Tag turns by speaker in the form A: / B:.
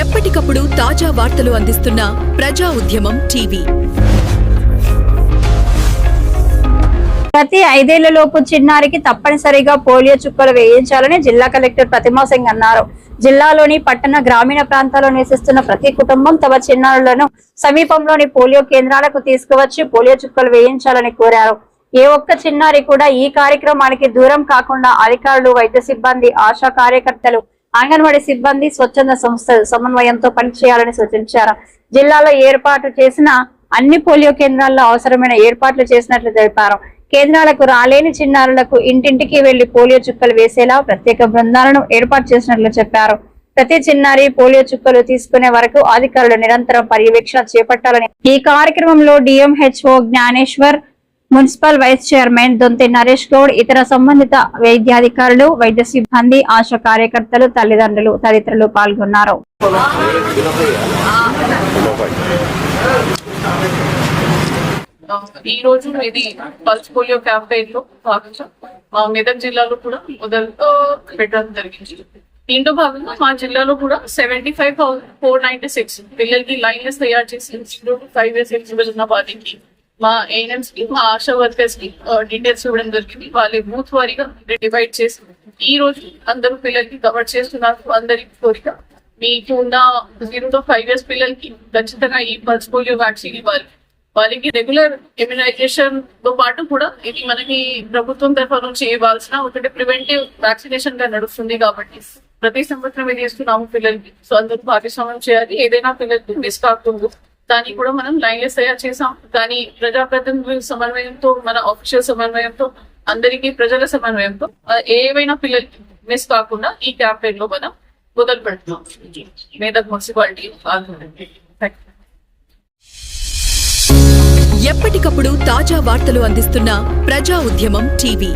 A: ఎప్పటికప్పుడు తాజా వార్తలు అందిస్తున్న ప్రజా ఉద్యమం టీవీ.
B: ప్రతి 5 ఏళ్లలోపు చిన్నారికి తప్పనిసరిగా పోలియో చుక్కలు వేయించాలని జిల్లా కలెక్టర్ ప్రతిమా సింగ్ అన్నారు. జిల్లాలోని పట్టణ గ్రామీణ ప్రాంతాల్లో నివసిస్తున్న ప్రతి కుటుంబం తమ చిన్నారులను సమీపంలోని పోలియో కేంద్రాలకు తీసుకువచ్చి పోలియో చుక్కలు వేయించాలని కోరారు. ఏ ఒక్క చిన్నారి కూడా ఈ కార్యక్రమానికి దూరం కాకుండా అధికారులు, వైద్య సిబ్బంది, ఆశా కార్యకర్తలు, అంగన్వాడీ సిబ్బంది, స్వచ్ఛంద సంస్థలు సమన్వయంతో పనిచేయాలని సూచించారు. జిల్లాలో ఏర్పాటు చేసిన అన్ని పోలియో కేంద్రాల్లో అవసరమైన ఏర్పాట్లు చేసినట్లు తెలిపారు. కేంద్రాలకు రాలేని చిన్నారులకు ఇంటింటికి వెళ్లి పోలియో చుక్కలు వేసేలా ప్రత్యేక బృందాలను ఏర్పాటు చేసినట్లు చెప్పారు. ప్రతి చిన్నారి పోలియో చుక్కలు తీసుకునే వరకు అధికారులు నిరంతరం పర్యవేక్షణ చేపట్టాలని ఈ కార్యక్రమంలో DMHO Gnaneshwar, municipal vice chairman Donthi Naresh Goud, ఇతర సంబంధిత వైద్యాధికారులు, వైద్య సిబ్బంది, ఆశా కార్యకర్తలు, తల్లిదండ్రులు తదితరులు పాల్గొన్నారు.
C: ఈ రోజు ఇది పల్స్ పోలియో క్యాంపెయిన్ లో భాగంగా మా మెదక్ జిల్లాలో కూడా మొదలు పెట్టడం జరిగింది. దీంట్లో భాగంగా మా జిల్లాలో కూడా 75,496 పిల్లలకి లైన్లెస్ తయారు చేసి 0 to 5 years ఎలిజిబుల్ ఉన్న వారికి మా ఏఎన్ఎంస్ కి, మా ఆశా వర్కర్స్ కి డీటెయిల్స్ ఇవ్వడం జరిగింది. వాళ్ళ బూత్ వారీగా డివైడ్ చేసి ఈ రోజు అందరూ పిల్లలకి కవర్ చేస్తున్నారు. అందరికి కోరిక మీకు ఉన్న 0 to 5 years పిల్లలకి ఖచ్చితంగా ఈ పల్స్ పోలియో వ్యాక్సిన్ ఇవ్వాలి. వాళ్ళకి రెగ్యులర్ ఇమ్యునైజేషన్ తో పాటు కూడా ఇది మనకి ప్రభుత్వం తరఫు నుంచి ఇవ్వాల్సిన ఒకటి ప్రివెంటివ్ వ్యాక్సినేషన్ గా నడుస్తుంది. కాబట్టి ప్రతి సంవత్సరం ఇది ఇస్తున్నాము పిల్లలకి. సో అందరూ భాగస్వామ్యం చేయాలి. ఏదైనా పిల్లలకి మిస్ కాకుండా దానికి కూడా మనం లైన్లెస్ తయారు చేసాం. కానీ ప్రజాప్రతినిధుల సమన్వయంతో, మన ఆఫీషియల్ సమన్వయంతో, అందరికీ ప్రజల సమన్వయంతో ఏవైనా పిల్లలకి మిస్ కాకుండా ఈ క్యాంపెయిన్ లో మనం మొదలు పెడుతున్నాం. మేదక్ మున్సిపాలిటీ
A: ఎప్పటికప్పుడు తాజా వార్తలు అందిస్తున్న ప్రజా ఉద్యమం టీవీ.